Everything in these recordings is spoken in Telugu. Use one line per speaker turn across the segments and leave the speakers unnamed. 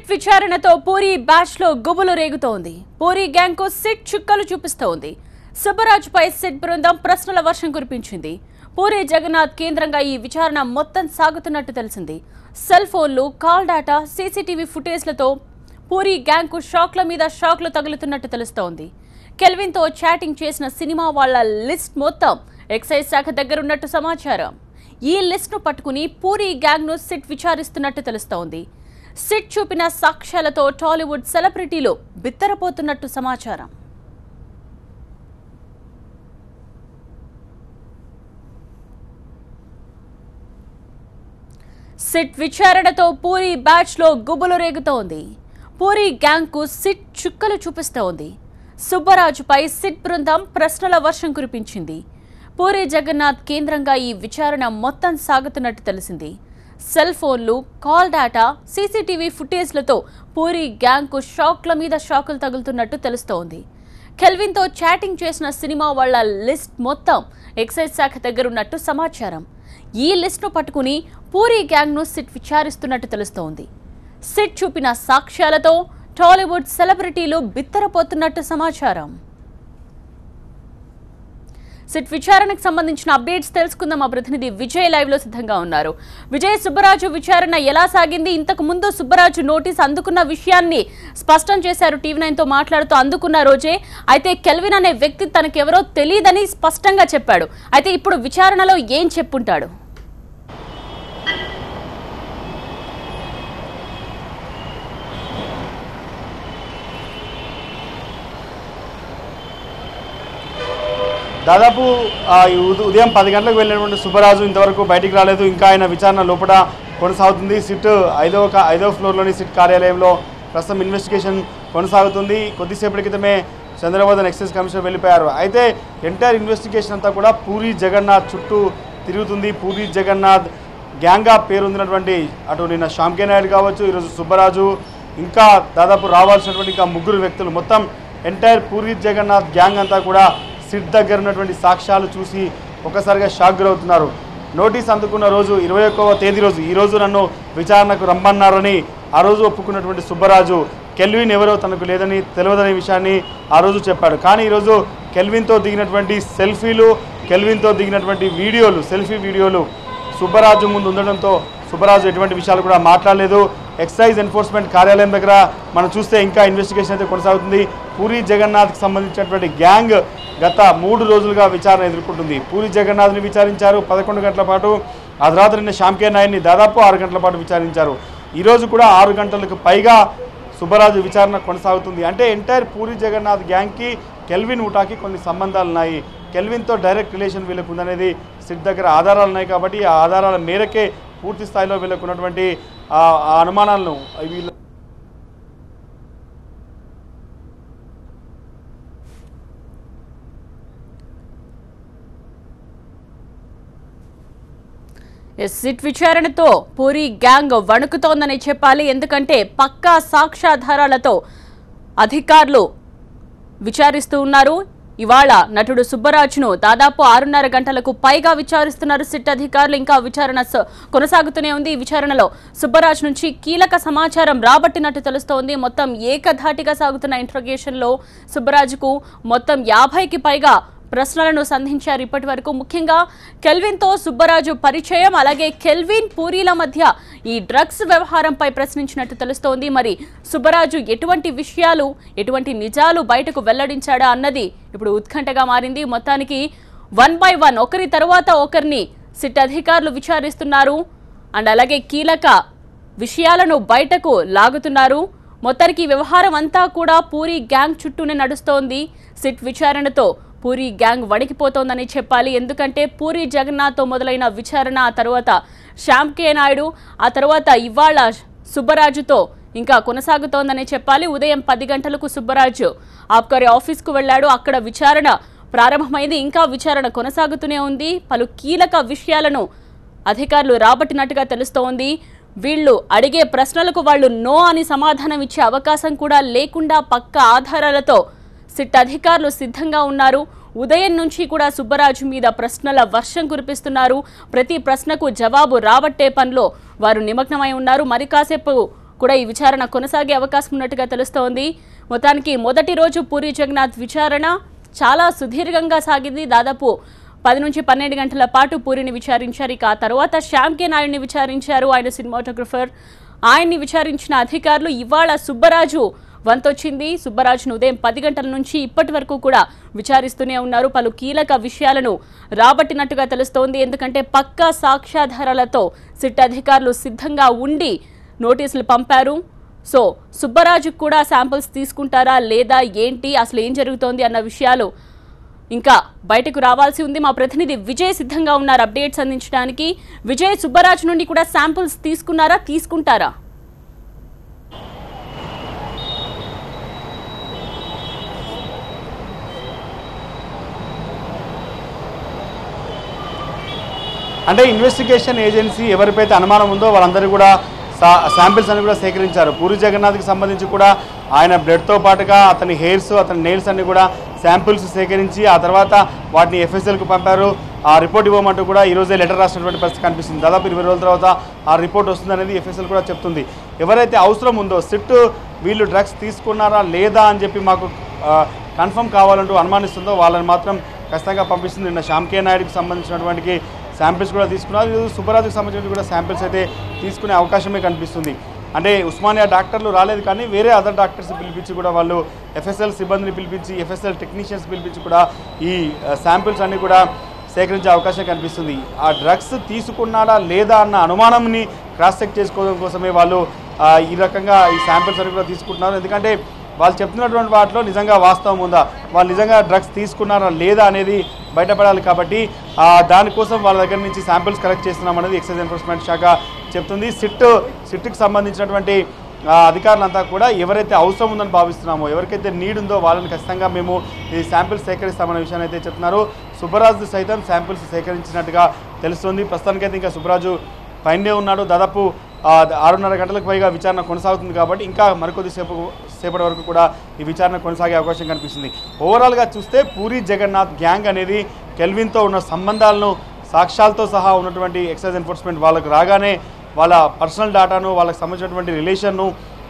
సిట్ విచారణతో పూరి బ్యాచ్ లో గుబులు రేగుతోంది. పూరి గ్యాంగ్ కు సిట్ చుక్కలు చూపిస్తోంది. సుబ్బరాజుపై సిట్ బృందం ప్రశ్నల వర్షం కురిపించింది. పూరి జగన్నాథ్ కేంద్రంగా ఈ విచారణ మొత్తం సాగుతున్నట్టు తెలిసింది. సెల్ ఫోన్లు, కాల్ డేటా, సీసీటీవీ ఫుటేజ్లతో పూరి గ్యాంగ్ కు షాక్ల మీద షాక్లు తగులుతున్నట్టు తెలుస్తోంది. కెల్విన్ తో చాటింగ్ చేసిన సినిమా వాళ్ల లిస్ట్ మొత్తం ఎక్సైజ్ శాఖ దగ్గరున్నట్టు సమాచారం. ఈ లిస్ట్ ను పట్టుకుని పూరి గ్యాంగ్ ను సిట్ విచారిస్తున్నట్టు తెలుస్తోంది. సిట్ చూపిన సాక్ష్యాలతో టాలీవుడ్ సెలబ్రిటీలు బిత్తరపోతున్నట్టు సమాచారం. సిట్ విచారణతో పూరి బ్యాచ్ లో గుబులు రేగుతోంది. పూరి గ్యాంగ్ కు సిట్ చుక్కలు చూపిస్తోంది. సుబ్బరాజుపై సిట్ బృందం ప్రశ్నల వర్షం కురిపించింది. పూరి జగన్నాథ్ కేంద్రంగా ఈ విచారణ మొత్తం సాగుతున్నట్టు తెలిసింది. సెల్ ఫోన్లు, కాల్ డేటా, సీసీటీవీ ఫుటేజ్లతో పూరి గ్యాంగ్ కు షాక్ల మీద షాకులు తగులుతున్నట్టు తెలుస్తోంది. కెల్విన్ తో చాటింగ్ చేసిన సినిమా వాళ్ల లిస్ట్ మొత్తం ఎక్సైజ్ శాఖ దగ్గరున్నట్టు సమాచారం. ఈ లిస్ట్ ను పట్టుకుని పూరి గ్యాంగ్ ను సిట్ విచారిస్తున్నట్టు తెలుస్తోంది. సిట్ చూపిన సాక్ష్యాలతో టాలీవుడ్ సెలబ్రిటీలు బిత్తరపోతున్నట్టు సమాచారం. సిట్ విచారణకు సంబంధించిన అప్డేట్స్ తెలుసుకుందాం. మా ప్రతినిధి విజయ్ లైవ్ లో సిద్ధంగా ఉన్నారు. విజయ్, సుబ్బరాజు విచారణ ఎలా సాగింది? ఇంతకు ముందు సుబ్బరాజు నోటీస్ అందుకున్న విషయాన్ని స్పష్టం చేశారు. TV9 తో మాట్లాడుతూ అందుకున్న రోజే. అయితే కెల్విన్ అనే వ్యక్తి తనకెవరో తెలియదని స్పష్టంగా చెప్పాడు. అయితే ఇప్పుడు విచారణలో ఏం చెప్పుంటాడు?
దాదాపు ఉదయం 10 గంటలకు వెళ్ళినటువంటి సుబ్బరాజు ఇంతవరకు బయటికి రాలేదు. ఇంకా ఆయన విచారణ లోపల కొనసాగుతుంది. సిట్ ఐదవ ఫ్లోర్లోని సిట్ కార్యాలయంలో ప్రస్తుతం ఇన్వెస్టిగేషన్ కొనసాగుతుంది. కొద్దిసేపటి క్రితమే చంద్రబాబు ఎక్సైజ్ కమిషనర్ వెళ్ళిపోయారు. అయితే ఎంటైర్ ఇన్వెస్టిగేషన్ అంతా కూడా పూరి జగన్నాథ్ చుట్టూ తిరుగుతుంది. పూరి జగన్నాథ్ గ్యాంగ్గా పేరొందినటువంటి అటు నిన్న శ్యామ్కే నాయుడు కావచ్చు, ఈరోజు సుబ్బరాజు, ఇంకా దాదాపు రావాల్సినటువంటి ఇంకా 3 వ్యక్తులు, మొత్తం ఎంటైర్ పూరి జగన్నాథ్ గ్యాంగ్ అంతా కూడా సిట్ దగ్గర ఉన్నటువంటి సాక్ష్యాలు చూసి ఒక్కసారిగా షాక్ గురవుతున్నారు. నోటీస్ అందుకున్న రోజు 21వ తేదీ రోజు, ఈరోజు నన్ను విచారణకు రమ్మన్నారని ఆ రోజు ఒప్పుకున్నటువంటి సుబ్బరాజు కెల్విన్ ఎవరో తనకు లేదని తెలియదనే విషయాన్ని ఆ రోజు చెప్పాడు. కానీ ఈరోజు కెల్విన్తో దిగినటువంటి సెల్ఫీలు, కెల్విన్తో దిగినటువంటి వీడియోలు, సెల్ఫీ వీడియోలు సుబ్బరాజు ముందు ఉండడంతో సుబ్బరాజు ఎటువంటి విషయాలు కూడా మాట్లాడలేదు. ఎక్సైజ్ ఎన్ఫోర్స్మెంట్ కార్యాలయం దగ్గర మనం చూస్తే ఇంకా ఇన్వెస్టిగేషన్ అయితే కొనసాగుతుంది. పూరి జగన్నాథ్కి సంబంధించినటువంటి గ్యాంగ్ గత 3 రోజులుగా విచారణ ఎదుర్కొంటుంది. పూరి జగన్నాథ్ని విచారించారు 11 గంటల పాటు. ఆ తర్వాత నిన్న శ్యామ్కే నాయుడిని దాదాపు 6 గంటల పాటు విచారించారు. ఈరోజు కూడా 6 గంటలకు పైగా సుబ్బరాజు విచారణ కొనసాగుతుంది. అంటే ఎంటైర్ పూరి జగన్నాథ్ గ్యాంగ్కి కెల్విన్ ఊటాకి కొన్ని సంబంధాలు ఉన్నాయి. కెల్విన్తో డైరెక్ట్ రిలేషన్ వీళ్ళకు ఉందనేది సిట్ దగ్గర ఆధారాలు ఉన్నాయి. కాబట్టి ఆ ఆధారాల మేరకే పూర్తి స్థాయిలో వీళ్ళకు ఉన్నటువంటి ఆ అనుమానాలను వీళ్ళ
సిట్ విచారణతో పూరి గ్యాంగ్ వణుకుతోందని చెప్పాలి. ఎందుకంటే పక్కా సాక్ష్యాధారాలతో అధికారులు విచారిస్తూ ఉన్నారు. ఇవాళ నటుడు సుబ్బరాజును దాదాపు 6:30 గంటలకు పైగా విచారిస్తున్నారు సిట్ అధికారులు. ఇంకా విచారణ కొనసాగుతూనే ఉంది. ఈ విచారణలో సుబ్బరాజు నుంచి కీలక సమాచారం రాబట్టినట్టు తెలుస్తోంది. మొత్తం ఏకధాటిగా సాగుతున్న ఇంట్రోగేషన్లో సుబ్బరాజుకు మొత్తం 50కి పైగా ప్రశ్నలను సంధించారు ఇప్పటి వరకు. ముఖ్యంగా కెల్విన్తో సుబ్బరాజు పరిచయం, అలాగే కెల్విన్ పూరీల మధ్య ఈ డ్రగ్స్ వ్యవహారంపై ప్రశ్నించినట్టు తెలుస్తోంది. మరి సుబ్బరాజు ఎటువంటి విషయాలు, ఎటువంటి నిజాలు బయటకు వెల్లడించాడా అన్నది ఇప్పుడు ఉత్కంఠగా మారింది. మొత్తానికి 1 by 1 ఒకరి తర్వాత ఒకరిని సిట్ అధికారులు విచారిస్తున్నారు. అండ్ అలాగే కీలక విషయాలను బయటకు లాగుతున్నారు. మొత్తానికి ఈ వ్యవహారం అంతా కూడా పూరి గ్యాంగ్ చుట్టూనే నడుస్తోంది. సిట్ విచారణతో పూరి గ్యాంగ్ వణికిపోతోందని చెప్పాలి. ఎందుకంటే పూరి జగన్నాథ్తో మొదలైన విచారణ, ఆ తర్వాత శ్యామ్కే నాయుడు, ఆ తర్వాత ఇవాళ సుబ్బరాజుతో ఇంకా కొనసాగుతోందని చెప్పాలి. ఉదయం 10 గంటలకు సుబ్బరాజు ఆబ్కారీ ఆఫీస్కు వెళ్లాడు. అక్కడ విచారణ ప్రారంభమైంది. ఇంకా విచారణ కొనసాగుతూనే ఉంది. పలు కీలక విషయాలను అధికారులు రాబట్టినట్టుగా తెలుస్తోంది. వీళ్ళు అడిగే ప్రశ్నలకు వాళ్ళు నో అని సమాధానం ఇచ్చే అవకాశం కూడా లేకుండా పక్కా ఆధారాలతో సిట్ అధికారులు సిద్ధంగా ఉన్నారు. ఉదయం నుంచి కూడా సుబ్బరాజు మీద ప్రశ్నల వర్షం కురిపిస్తున్నారు. ప్రతి ప్రశ్నకు జవాబు రాబట్టే పనిలో వారు నిమగ్నమై ఉన్నారు. మరి కాసేపు కూడా ఈ విచారణ కొనసాగే అవకాశం ఉన్నట్టుగా తెలుస్తోంది. మొత్తానికి మొదటి రోజు పూరి జగన్నాథ్ విచారణ చాలా సుదీర్ఘంగా సాగింది. దాదాపు 10 నుంచి 12 గంటల పాటు పూరిని విచారించారు. ఇక ఆ తర్వాత శ్యామ్ కే నాయుడిని విచారించారు. ఆయన సినిమాటోగ్రఫర్. ఆయన్ని విచారించిన అధికారులు ఇవాళ సుబ్బరాజు వంతొచ్చింది. సుబ్బరాజును ఉదయం 10 గంటల నుంచి ఇప్పటి వరకు కూడా విచారిస్తూనే ఉన్నారు. పలు కీలక విషయాలను రాబట్టినట్టుగా తెలుస్తోంది. ఎందుకంటే పక్కా సాక్ష్యాధారాలతో సిట్ అధికారులు సిద్ధంగా ఉండి నోటీసులు పంపారు. సో సుబ్బరాజు కూడా శాంపిల్స్ తీసుకుంటారా లేదా, ఏంటి అసలు ఏం జరుగుతోంది అన్న విషయాలు ఇంకా బయటకు రావాల్సి ఉంది. మా ప్రతినిధి విజయ్ సిద్ధంగా ఉన్నారు అప్డేట్స్ అందించడానికి. విజయ్, సుబ్బరాజు నుండి కూడా శాంపిల్స్ తీసుకున్నారా, తీసుకుంటారా?
అంటే ఇన్వెస్టిగేషన్ ఏజెన్సీ ఎవరిపైతే అనుమానం ఉందో వాళ్ళందరూ కూడా శాంపిల్స్ అన్ని కూడా సేకరించారు. పూరి జగన్నాథ్కి సంబంధించి కూడా ఆయన బ్లడ్తో పాటుగా అతని హెయిర్స్, అతని నెయిల్స్ అన్ని కూడా శాంపిల్స్ సేకరించి ఆ తర్వాత వాటిని ఎఫ్ఎస్ఎల్కు పంపారు. ఆ రిపోర్ట్ ఇవ్వమంటూ కూడా ఈరోజే లెటర్ రాసినటువంటి పరిస్థితి కనిపిస్తుంది. దాదాపు 20 రోజుల తర్వాత ఆ రిపోర్ట్ వస్తుందనేది ఎఫ్ఎస్ఎల్ కూడా చెప్తుంది. ఎవరైతే అవసరం ఉందో సిట్ వీళ్ళు డ్రగ్స్ తీసుకున్నారా లేదా అని చెప్పి మాకు కన్ఫర్మ్ కావాలంటూ అనుమానిస్తుందో వాళ్ళని మాత్రం ఖచ్చితంగా పంపిస్తుంది. నిన్న శ్యామ్ కే నాయుడుకి సంబంధించినటువంటి శాంపిల్స్ కూడా తీసుకున్నారు. ఈరోజు సుబ్బరాజుకి సంబంధించిన కూడా శాంపిల్స్ అయితే తీసుకునే అవకాశమే కనిపిస్తుంది. అంటే ఉస్మానియా డాక్టర్లు రాలేదు కానీ వేరే అదర్ డాక్టర్స్ పిలిపించి కూడా వాళ్ళు ఎఫ్ఎస్ఎల్ సిబ్బందిని పిలిపించి, ఎఫ్ఎస్ఎల్ టెక్నీషియన్స్ పిలిపించి కూడా ఈ శాంపిల్స్ అన్నీ కూడా సేకరించే అవకాశం కనిపిస్తుంది. ఆ డ్రగ్స్ తీసుకున్నాడా లేదా అన్న అనుమానంని క్రాస్ చెక్ చేసుకోవడం కోసమే వాళ్ళు ఈ రకంగా ఈ శాంపిల్స్ అన్ని కూడా తీసుకుంటున్నారు. ఎందుకంటే వాళ్ళు చెప్తున్నటువంటి వాటిలో నిజంగా వాస్తవం ఉందా, వాళ్ళు నిజంగా డ్రగ్స్ తీసుకున్నారా లేదా అనేది బయటపడాలి. కాబట్టి దానికోసం వాళ్ళ దగ్గర నుంచి శాంపిల్స్ కలెక్ట్ చేస్తున్నామనేది ఎక్సైజ్ ఎన్ఫోర్స్మెంట్ శాఖ చెప్తుంది. సిట్కి సంబంధించినటువంటి అధికారులంతా కూడా ఎవరైతే అవసరం ఉందని భావిస్తున్నామో, ఎవరికైతే నీడ్ ఉందో వాళ్ళని ఖచ్చితంగా మేము ఈ శాంపిల్స్ సేకరిస్తామనే విషయాన్ని అయితే చెప్తున్నారు. సుబ్బరాజు సైతం శాంపిల్స్ సేకరించినట్టుగా తెలుస్తుంది. ప్రస్తుతానికైతే ఇంకా సుబ్బరాజు పైనే ఉన్నాడు. దాదాపు 6:30 గంటలకు పైగా విచారణ కొనసాగుతుంది కాబట్టి ఇంకా మరికొద్ది సేపటి వరకు కూడా ఈ విచారణ కొనసాగే అవకాశం కనిపిస్తుంది. ఓవరాల్గా చూస్తే పూరి జగన్నాథ్ గ్యాంగ్ అనేది కెల్విన్తో ఉన్న సంబంధాలను సాక్ష్యాలతో సహా ఉన్నటువంటి ఎక్సైజ్ ఎన్ఫోర్స్మెంట్ వాళ్ళకు రాగానే వాళ్ళ పర్సనల్ డేటాను, వాళ్ళకి సంబంధించినటువంటి రిలేషన్ను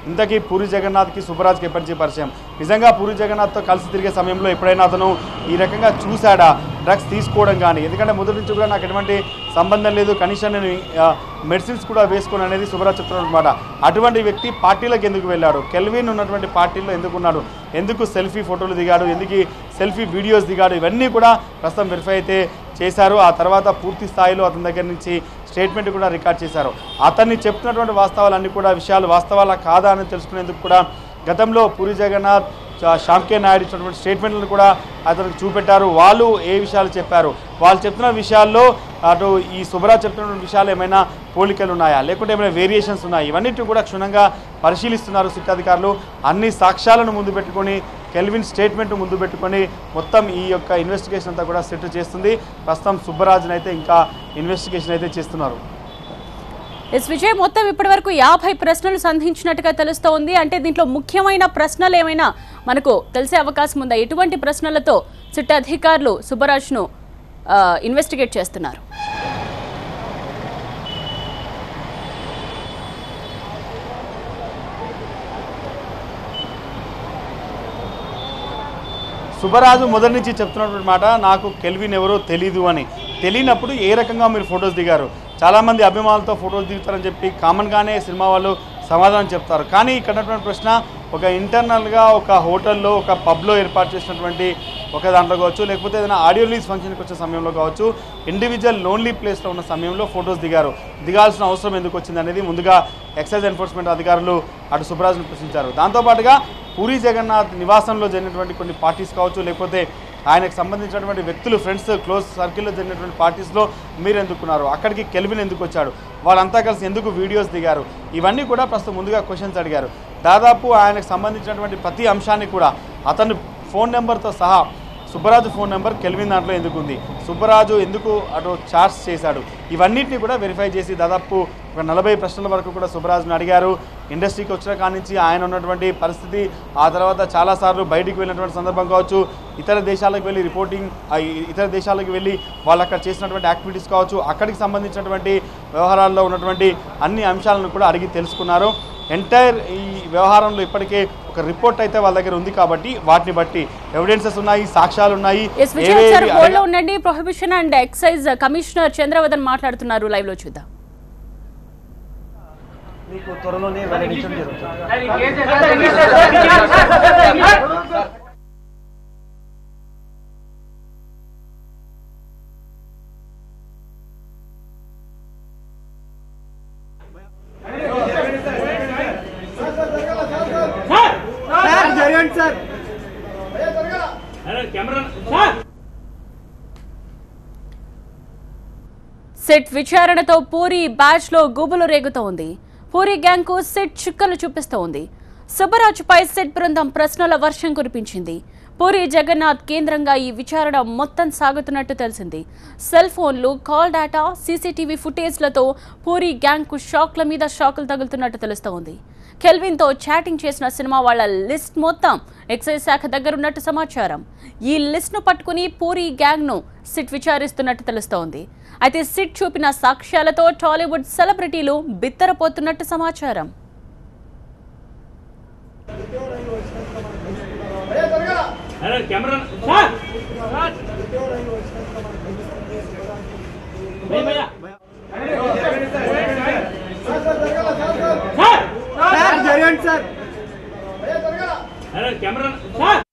ఇంతకీ పూరి జగన్నాథ్కి సుబ్బరాజ్కి ఎప్పటి పరిచయం, నిజంగా పూరి జగన్నాథ్తో కలిసి తిరిగే సమయంలో ఎప్పుడైనా అతను ఈ రకంగా చూశాడా డ్రగ్స్ తీసుకోవడం కానీ, ఎందుకంటే మొదటి నుంచి కూడా నాకు ఎటువంటి సంబంధం లేదు, కనీసం నేను మెడిసిన్స్ కూడా వేసుకోను అనేది సుబ్బరాజ్ చెప్తున్నమాట. అటువంటి వ్యక్తి పార్టీలకు ఎందుకు వెళ్ళాడు, కెల్విన్ ఉన్నటువంటి పార్టీలో ఎందుకున్నాడు, ఎందుకు సెల్ఫీ ఫోటోలు దిగాడు, ఎందుకు సెల్ఫీ వీడియోస్ దిగాడు, ఇవన్నీ కూడా ప్రస్తుతం వెరిఫై అయితే చేశారు. ఆ తర్వాత పూర్తి స్థాయిలో అతని దగ్గర నుంచి స్టేట్మెంట్ కూడా రికార్డ్ చేశారు. అతన్ని చెప్తున్నటువంటి వాస్తవాలన్నీ కూడా విషయాలు వాస్తవాలా కాదా అని తెలుసుకునేందుకు కూడా గతంలో పూరి జగన్నాథ్, శ్యామ్ కే నాయుడు ఇచ్చినటువంటి స్టేట్మెంట్లను కూడా అతనికి చూపెట్టారు. వాళ్ళు ఏ విషయాలు చెప్పారు, వాళ్ళు చెప్తున్న విషయాల్లో అటు ఈ సుబ్బరాజ్ చెప్తున్న విషయాలు ఏమైనా పోలికలు ఉన్నాయా, లేకుంటే ఏమైనా వేరియేషన్స్ ఉన్నాయా, ఇవన్నిటి కూడా క్షుణ్ణంగా పరిశీలిస్తున్నారు సిట్ అధికారులు. అన్ని సాక్ష్యాలను ముందు పెట్టుకొని, కెల్విన్ స్టేట్మెంట్ ముందు పెట్టుకొని మొత్తం ఈ యొక్క ఇన్వెస్టిగేషన్ అంతా కూడా సెట్ చేస్తుంది. ప్రస్తుతం సుబ్బరాజ్ని అయితే ఇంకా ఇన్వెస్టిగేషన్ అయితే చేస్తున్నారు.
విజయ్, మొత్తం ఇప్పటి వరకు 50 ప్రశ్నలు సంధించినట్టుగా తెలుస్తోంది. అంటే దీంట్లో ముఖ్యమైన ప్రశ్నలు ఏమైనా మనకు తెలిసే అవకాశం ఉందా? ఎటువంటి ప్రశ్నలతో సిట్ అధికారులు సుబ్బరాజ్ను ఇన్వెస్టిగేట్ చేస్తున్నారు?
సుబ్బరాజు మొదటి నుంచి చెప్తున్నటువంటి మాట, నాకు కెల్విన్ ఎవరో తెలీదు అని. తెలియనప్పుడు ఏ రకంగా మీరు ఫొటోస్ దిగారు, చాలామంది అభిమానులతో ఫొటోస్ దిగుతారని చెప్పి కామన్గానే సినిమా వాళ్ళు సమాధానం చెప్తారు. కానీ ఇక్కడ ఉన్నటువంటి ప్రశ్న, ఒక ఇంటర్నల్గా ఒక హోటల్లో, ఒక పబ్లో ఏర్పాటు చేసినటువంటి ఒక దాంట్లో కావచ్చు, లేకపోతే ఏదైనా ఆడియో రిలీజ్ ఫంక్షన్కి వచ్చే సమయంలో కావచ్చు, ఇండివిజువల్ లోన్లీ ప్లేస్లో ఉన్న సమయంలో ఫొటోస్ దిగాల్సిన అవసరం ఎందుకు వచ్చింది అనేది ముందుగా ఎక్సైజ్ ఎన్ఫోర్స్మెంట్ అధికారులు అటు సుబ్బరాజును ప్రశ్నించారు. దాంతోపాటుగా పూరి జగన్నాథ్ నివాసంలో జరిగినటువంటి కొన్ని పార్టీస్ కావచ్చు, లేకపోతే ఆయనకు సంబంధించినటువంటి వ్యక్తులు, ఫ్రెండ్స్, క్లోజ్ సర్కిల్లో జరిగినటువంటి పార్టీస్లో మీరు ఎందుకున్నారు, అక్కడికి కెల్విన్ ఎందుకు వచ్చాడు, వాళ్ళంతా కలిసి ఎందుకు వీడియోస్ దిగారు, ఇవన్నీ కూడా ప్రస్తుతం ముందుగా క్వశ్చన్స్ అడిగారు. దాదాపు ఆయనకు సంబంధించినటువంటి ప్రతి అంశాన్ని కూడా అతను ఫోన్ నెంబర్తో సహా, సుబ్బరాజు ఫోన్ నెంబర్ కెల్విన్ దాంట్లో ఎందుకు ఉంది, సుబ్బరాజు ఎందుకు అటు చార్జ్ చేశాడు, ఇవన్నిటిని కూడా వెరిఫై చేసి దాదాపు ఒక 40 ప్రశ్నల వరకు కూడా సుబ్బరాజును అడిగారు. ఇండస్ట్రీకి వచ్చిన కాడి నుంచి ఆయన ఉన్నటువంటి పరిస్థితి, ఆ తర్వాత చాలాసార్లు బయటికి వెళ్ళినటువంటి సందర్భం కావచ్చు, ఇతర దేశాలకు వెళ్ళి రిపోర్టింగ్, ఇతర దేశాలకు వెళ్ళి వాళ్ళు అక్కడ చేసినటువంటి యాక్టివిటీస్ కావచ్చు, అక్కడికి సంబంధించినటువంటి వ్యవహారాల్లో ఉన్నటువంటి అన్ని అంశాలను కూడా అడిగి తెలుసుకున్నారు. ఎంటైర్ ఈ వ్యవహారంలో ఇప్పటికే ఒక రిపోర్ట్ అయితే వాళ్ళ దగ్గర ఉంది కాబట్టి వాటిని బట్టి ఎవిడెన్సెస్ ఉన్నాయి, సాక్ష్యాలు ఉన్నాయి.
ఉండండి. Prohibition and excise commissioner Chandravadan మాట్లాడుతున్నారు, లైవ్ లో చూద్దాం.
మీకు త్వరలోనే వెల్లడించడం జరుగుతుంది.
సిట్ విచారణతో పూరి బ్యాచ్ లో గుబులు రేగుతోంది. పూరి గ్యాంగ్ కు సిట్ చుక్కలు చూపిస్తోంది. సుబ్బరాజుపై సిట్ బృందం ప్రశ్నల వర్షం కురిపించింది. పూరి జగన్నాథ్ కేంద్రంగా ఈ విచారణ మొత్తం సాగుతున్నట్టు తెలిసింది. సెల్ ఫోన్లు, కాల్ డేటా, సీసీటీవీ ఫుటేజ్లతో పూరి గ్యాంగ్ కు షాక్ల మీద షాకులు తగులుతున్నట్టు తెలుస్తోంది. కెల్విన్తో చాటింగ్ చేసిన సినిమా వాళ్ల లిస్ట్ మొత్తం ఎక్సైజ్ శాఖ దగ్గరున్నట్టు సమాచారం. ఈ లిస్ట్ను పట్టుకుని పూరి గ్యాంగ్ను సిట్ విచారిస్తున్నట్టు తెలుస్తోంది. అయితే సిట్ చూపిన సాక్ష్యాలతో టాలీవుడ్ సెలబ్రిటీలు బిత్తరపోతున్నట్టు సమాచారం.
సార్